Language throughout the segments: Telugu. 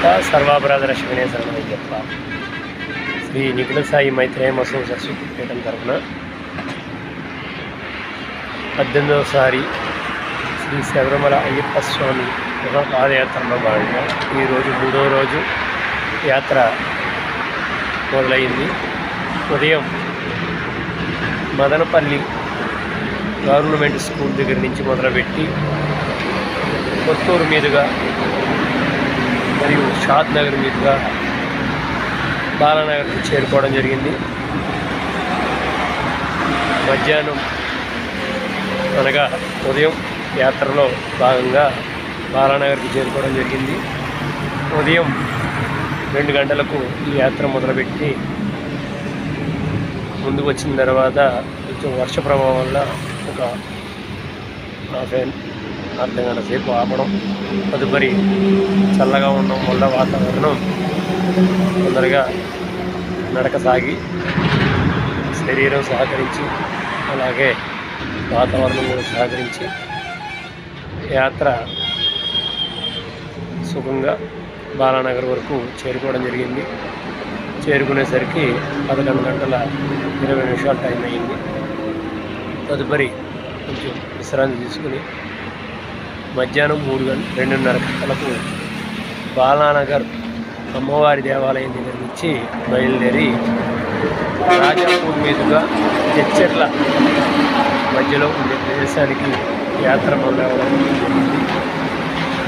శరణమయ్యప్ప, సర్వాపరాధ శివనే శరణమయ్యప్ప. శ్రీ నిఖిల సాయి మైత్రేయ మసూ సరస్వతి పీఠం తరఫున 18వసారి శ్రీ శబరిమల అయ్యప్ప స్వామి పాదయాత్రలో భాగంగా ఈరోజు 3వ రోజు యాత్ర మొదలైంది. ఉదయం మదనపల్లి గవర్నమెంట్ స్కూల్ దగ్గర నుంచి మొదలుపెట్టి కొత్తూరు మీదుగా మరియు షాద్ నగర్ మీదుగా బాలానగర్కి చేరుకోవడం జరిగింది. మధ్యాహ్నం అనగా ఉదయం యాత్రలో భాగంగా బాలానగర్కి చేరుకోవడం జరిగింది. ఉదయం 2 గంటలకు ఈ యాత్ర మొదలుపెట్టి ముందుకు వచ్చిన తర్వాత కొంచెం వర్ష ప్రభావం వల్ల ఒక అర్ధ గంట సేపు ఆపడం, తదుపరి చల్లగా ఉండడం వల్ల వాతావరణం తొందరగా నడక సాగి శరీరం సహకరించి అలాగే వాతావరణం కూడా సహకరించి యాత్ర సుఖంగా బాలానగర్ వరకు చేరుకోవడం జరిగింది. చేరుకునేసరికి 11 గంటల 20 నిమిషాలు టైం అయింది. తదుపరి కొంచెం విశ్రాంతి తీసుకుని మధ్యాహ్నం 2:30 గంటలకు బాలానగర్ అమ్మవారి దేవాలయం దగ్గర నుంచి బయలుదేరి రాజాపూర్ మీదుగా జడ్చర్ల మధ్యలో ఉండే ప్రదేశానికి యాత్ర మొదలవడం జరిగింది.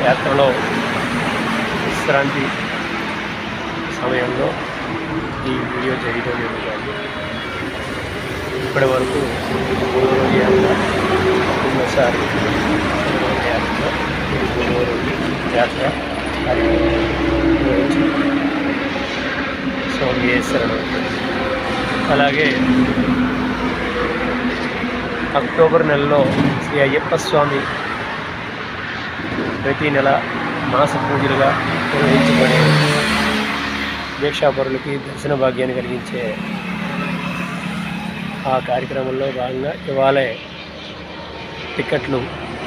యాత్రలో విశ్రాంతి సమయంలో ఈ వీడియో చేయడం జరుగుతుంది. ఇప్పటి వరకు 3వ రోజు యాత్ర, 3వసారి యాత్ర, 3వ రోజు యాత్ర స్వామి. అలాగే అక్టోబర్ నెలలో శ్రీ అయ్యప్ప స్వామి ప్రతి నెల మాస పూజలుగా నిర్వహించబడే దీక్షాపరులకి దర్శన భాగ్యాన్ని కలిగించే ఆ కార్యక్రమంలో భాగంగా ఇవాళ టికెట్లు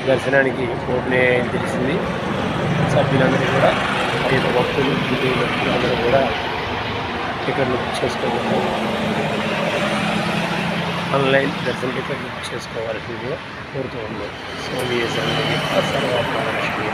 దర్శనానికి ఓపెన్ అయ్యాయని తెలిసింది. సభ్యులందరూ కూడా అయ్యప్ప భక్తులు అందరూ కూడా టికెట్లు బుక్ చేసుకోవాలి. ఆన్లైన్ దర్శన టికెట్లు బుక్ చేసుకోవాల్సిందిగా కోరుతూ ఉన్నాం. స్వామి సర్వాత్మ లక్ష్మీ.